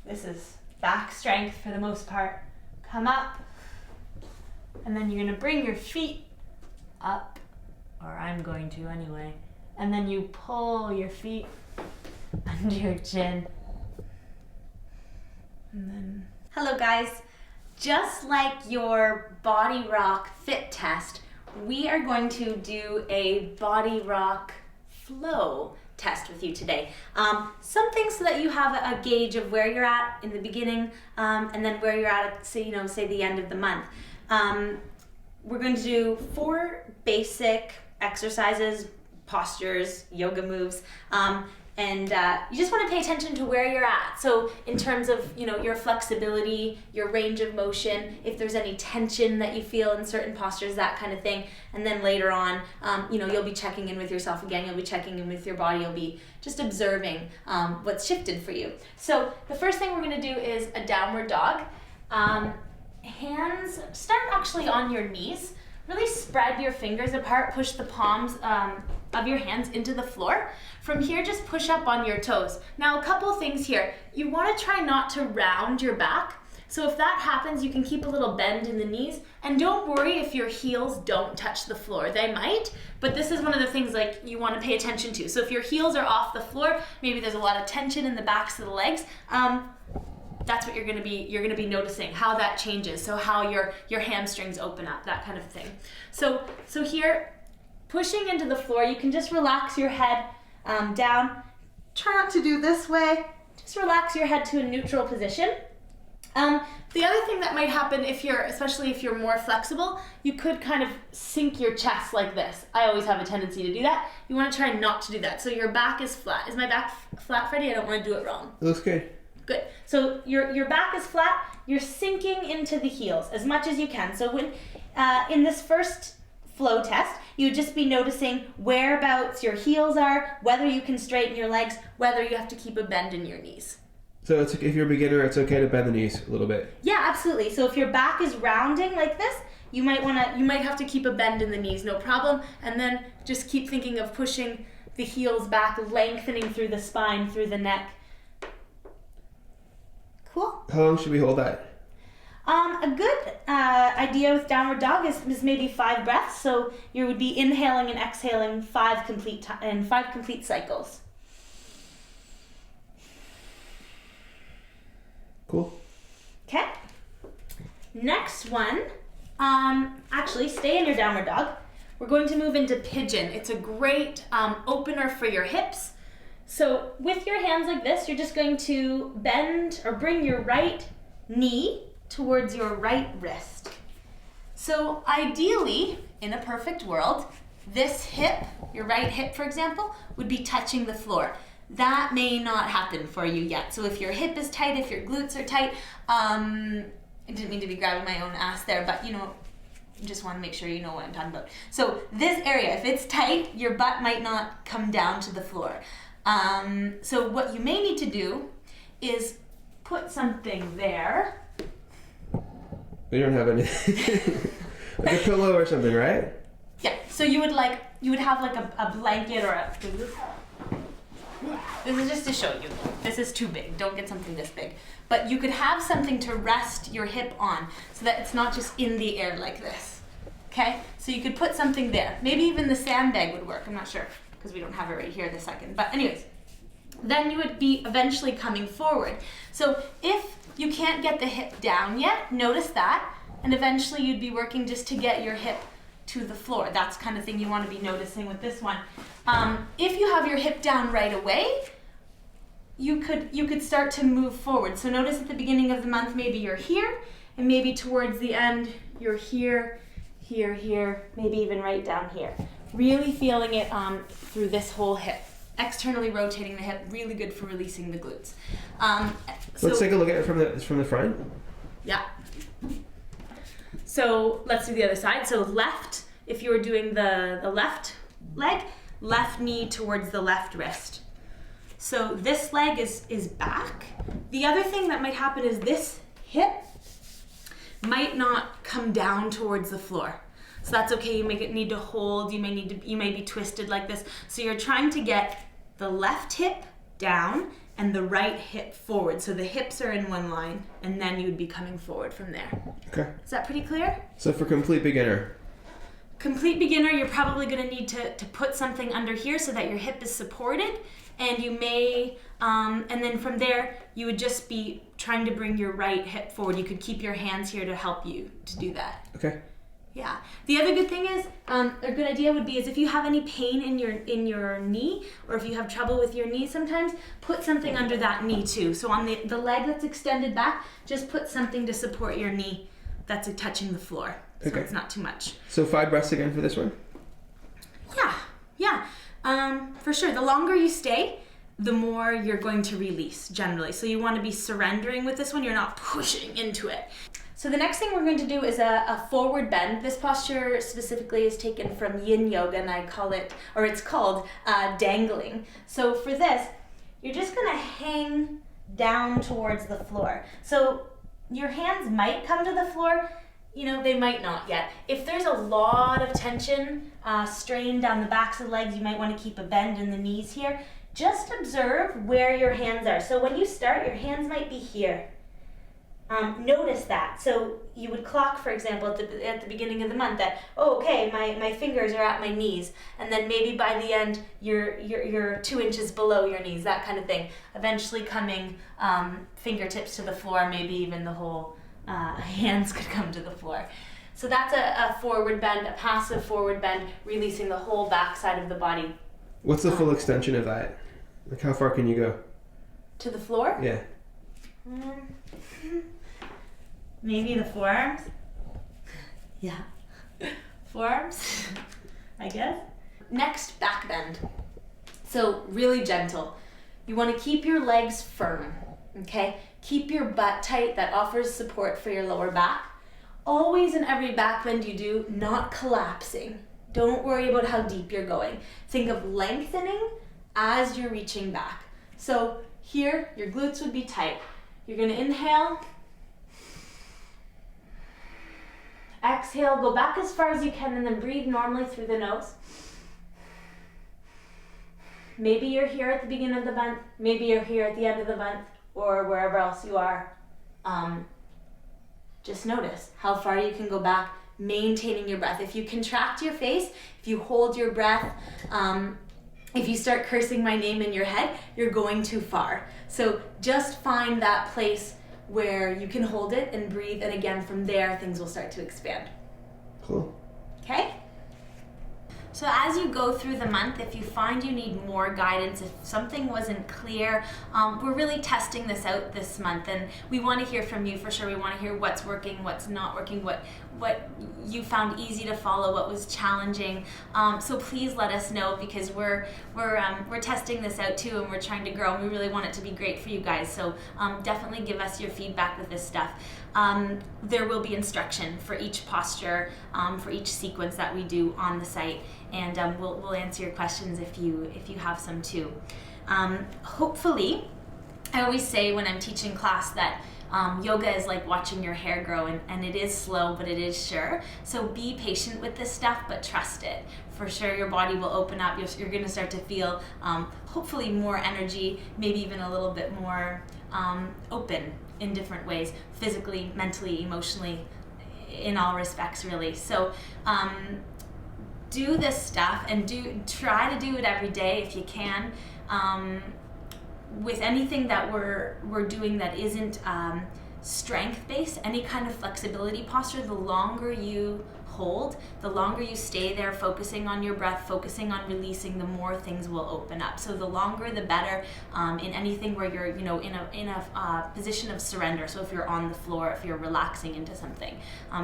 This is back strength for the most part. Come up, and then you're gonna bring your feet up, or I'm going to anyway, and then you pull your feet under your chin. And then, hello guys. Just like your BodyRock fit test, we are going to do a BodyRock flow test with you today. Something so that you have a gauge of where you're at in the beginning, and then where you're at, say the end of the month. We're going to do 4 basic exercises, postures, yoga moves, and you just want to pay attention to where you're at. So in terms of your flexibility, your range of motion, if there's any tension that you feel in certain postures, that kind of thing. And then later on, you'll be checking in with yourself again. You'll be checking in with your body. You'll be just observing what's shifted for you. So the first thing we're going to do is a downward dog. Hands start actually on your knees. Really spread your fingers apart. Push the palms of your hands into the floor. From here, just push up on your toes. Now, a couple things here. You want to try not to round your back. So if that happens, you can keep a little bend in the knees. And don't worry if your heels don't touch the floor. They might, but this is one of the things like you want to pay attention to. So if your heels are off the floor, maybe there's a lot of tension in the backs of the legs, that's what you're gonna be noticing, how that changes. So how your hamstrings open up, that kind of thing. So here, pushing into the floor, you can just relax your head down. Try not to do this way. Just relax your head to a neutral position. The other thing that might happen especially if you're more flexible, you could kind of sink your chest like this. I always have a tendency to do that. You want to try not to do that. So your back is flat. Is my back flat, Freddie? I don't want to do it wrong. It looks good. Good. So your back is flat. You're sinking into the heels as much as you can. So when in this first flow test, you would just be noticing whereabouts your heels are, whether you can straighten your legs, whether you have to keep a bend in your knees. So if you're a beginner, it's okay to bend the knees a little bit. Yeah, absolutely. So if your back is rounding like this, you might have to keep a bend in the knees, no problem. And then just keep thinking of pushing the heels back, lengthening through the spine, through the neck. Cool. How long should we hold that? A good idea with downward dog is maybe 5 breaths. So you would be inhaling and exhaling 5 complete cycles. Cool. Okay. Next one, actually stay in your downward dog. We're going to move into pigeon. It's a great opener for your hips. So with your hands like this, you're just going to bend or bring your right knee towards your right wrist. So ideally, in a perfect world, this hip, your right hip for example, would be touching the floor. That may not happen for you yet. So if your hip is tight, if your glutes are tight, I didn't mean to be grabbing my own ass there, but just want to make sure you know what I'm talking about. So this area, if it's tight, your butt might not come down to the floor. So what you may need to do is put something there. We don't have anything. Like a pillow or something, right? Yeah, so you would have like a blanket or a... This is just to show you. This is too big. Don't get something this big. But you could have something to rest your hip on so that it's not just in the air like this. Okay? So you could put something there. Maybe even the sandbag would work. I'm not sure because we don't have it right here this second. But anyways, then you would be eventually coming forward. So if you can't get the hip down yet, notice that. And eventually you'd be working just to get your hip to the floor. That's the kind of thing you want to be noticing with this one. If you have your hip down right away, you could start to move forward. So notice at the beginning of the month, maybe you're here, and maybe towards the end, you're here, here, here, maybe even right down here. Really feeling it through this whole hip. Externally rotating the hip, really good for releasing the glutes. Let's take a look at it from the front. Yeah. So let's do the other side. So left, if you were doing the left leg, left knee towards the left wrist. So this leg is back. The other thing that might happen is this hip might not come down towards the floor. So that's okay, you may need to hold, you may be twisted like this. So you're trying to get the left hip down and the right hip forward. So the hips are in one line, and then you would be coming forward from there. Okay. Is that pretty clear? So for complete beginner. Complete beginner, you're probably going to need to put something under here so that your hip is supported, and you may, and then from there, you would just be trying to bring your right hip forward. You could keep your hands here to help you to do that. Okay. Yeah. The other good thing is, a good idea would be is if you have any pain in your knee, or if you have trouble with your knee sometimes, put something under that knee too. So on the leg that's extended back, just put something to support your knee that's touching the floor. So Okay. it's not too much. So 5 breaths again for this one? Yeah. For sure. The longer you stay, the more you're going to release generally. So you want to be surrendering with this one. You're not pushing into it. So the next thing we're going to do is a forward bend. This posture specifically is taken from Yin Yoga, and I call it, or it's called Dangling. So for this, you're just going to hang down towards the floor. So your hands might come to the floor, they might not yet. If there's a lot of tension, strain down the backs of the legs, you might want to keep a bend in the knees here. Just observe where your hands are. So when you start, your hands might be here. Notice that. So you would clock, for example, at the beginning of the month that, okay, my fingers are at my knees, and then maybe by the end you're 2 inches below your knees, that kind of thing. Eventually coming fingertips to the floor, maybe even the whole hands could come to the floor. So that's a forward bend, a passive forward bend, releasing the whole back side of the body. What's the full extension of that? Like how far can you go? To the floor? Yeah. Maybe the forearms? Yeah. Forearms, I guess. Next, back bend. So really gentle. You want to keep your legs firm, okay? Keep your butt tight. That offers support for your lower back. Always in every back bend you do, not collapsing. Don't worry about how deep you're going. Think of lengthening as you're reaching back. So here, your glutes would be tight. You're going to inhale. Exhale, go back as far as you can, and then breathe normally through the nose. Maybe you're here at the beginning of the month, maybe you're here at the end of the month, or wherever else you are. Just notice how far you can go back, maintaining your breath. If you contract your face, if you hold your breath, if you start cursing my name in your head, you're going too far. So just find that place where you can hold it and breathe, and again, from there, things will start to expand. Cool. Okay? So as you go through the month, if you find you need more guidance, if something wasn't clear, we're really testing this out this month, and we want to hear from you for sure. We want to hear what's working, what's not working, what you found easy to follow, what was challenging. So please let us know, because we're testing this out too, and we're trying to grow, and we really want it to be great for you guys. So definitely give us your feedback with this stuff. There will be instruction for each posture, for each sequence that we do on the site, and we'll answer your questions if you have some too. Hopefully, I always say when I'm teaching class that yoga is like watching your hair grow, and it is slow, but it is sure. So be patient with this stuff, but trust it. For sure, your body will open up. You're going to start to feel hopefully more energy, maybe even a little bit more open in different ways, physically, mentally, emotionally, in all respects, really. So do this stuff, and try to do it every day if you can. With anything that we're doing that isn't strength-based, any kind of flexibility posture, the longer you hold, the longer you stay there focusing on your breath, focusing on releasing, the more things will open up. So the longer the better, in anything where you're in a position of surrender. So if you're on the floor, if you're relaxing into something.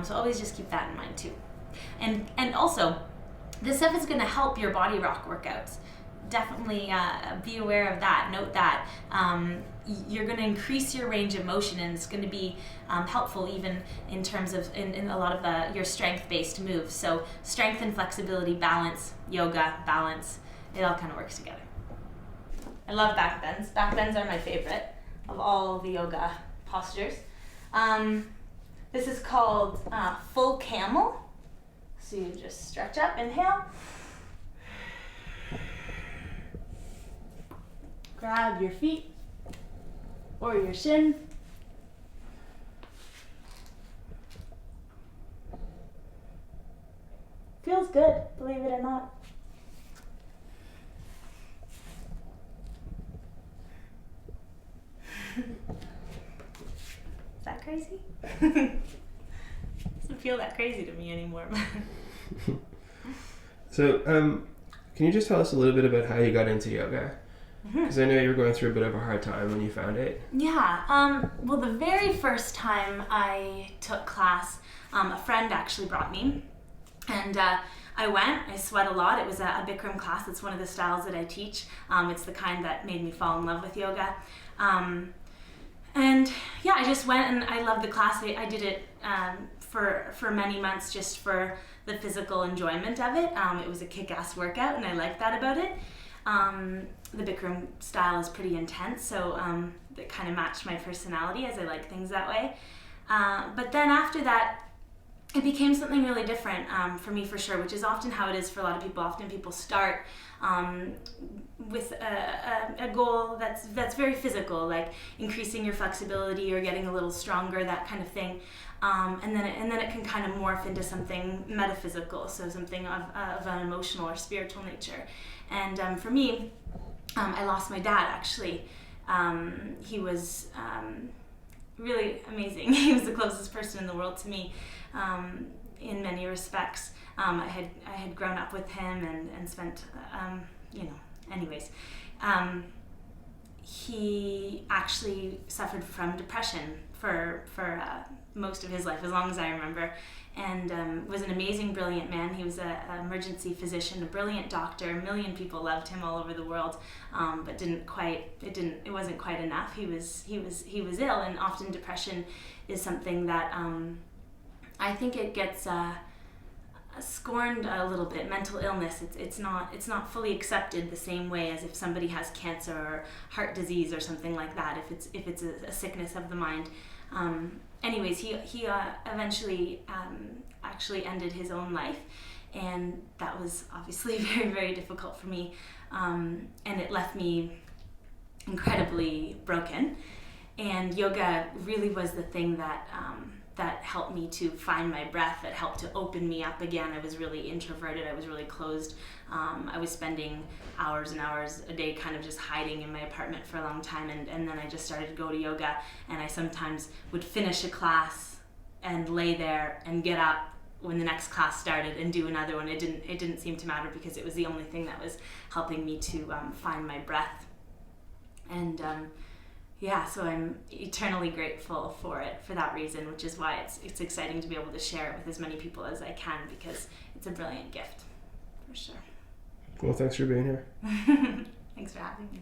So always just keep that in mind too. And also, this stuff is going to help your BodyRock workouts. Definitely be aware of that. Note that you're going to increase your range of motion, and it's going to be helpful even in terms of in a lot of your strength-based moves. So strength and flexibility, balance, yoga, balance, it all kind of works together. I love back bends. Back bends are my favorite of all the yoga postures. This is called full camel. So you just stretch up, inhale. Grab your feet, or your shin. Feels good, believe it or not. Is that crazy? Doesn't feel that crazy to me anymore. So, can you just tell us a little bit about how you got into yoga? Because I know you were going through a bit of a hard time when you found it. Yeah, well, the very first time I took class, a friend actually brought me, and I went. I sweat a lot. It was a Bikram class. It's one of the styles that I teach. It's the kind that made me fall in love with yoga. And yeah, I just went and I loved the class. I did it for many months just for the physical enjoyment of it. It was a kick-ass workout, and I liked that about it. The Bikram style is pretty intense, so it kind of matched my personality, as I like things that way. But then after that, it became something really different for me, for sure, which is often how it is for a lot of people. Often people start with a goal that's very physical, like increasing your flexibility or getting a little stronger, that kind of thing. And then it can kind of morph into something metaphysical, so something of an emotional or spiritual nature. And for me, I lost my dad, actually. He was really amazing. He was the closest person in the world to me in many respects. I had grown up with him and spent, anyways. He actually suffered from depression for most of his life, as long as I remember, and was an amazing, brilliant man. He was an emergency physician, a brilliant doctor. A million people loved him all over the world, but it wasn't quite enough. He was ill, and often depression is something that I think it gets scorned a little bit. Mental illness, it's not fully accepted the same way as if somebody has cancer or heart disease or something like that. If it's a sickness of the mind. Anyways, he eventually actually ended his own life, and that was obviously very, very difficult for me, and it left me incredibly broken. And yoga really was the thing that helped me to find my breath, that helped to open me up again. I was really introverted, I was really closed. I was spending hours and hours a day kind of just hiding in my apartment for a long time, and then I just started to go to yoga, and I sometimes would finish a class and lay there and get up when the next class started and do another one. It didn't seem to matter, because it was the only thing that was helping me to find my breath. And so I'm eternally grateful for it for that reason, which is why it's exciting to be able to share it with as many people as I can, because it's a brilliant gift, for sure. Well, thanks for being here. Thanks for having me.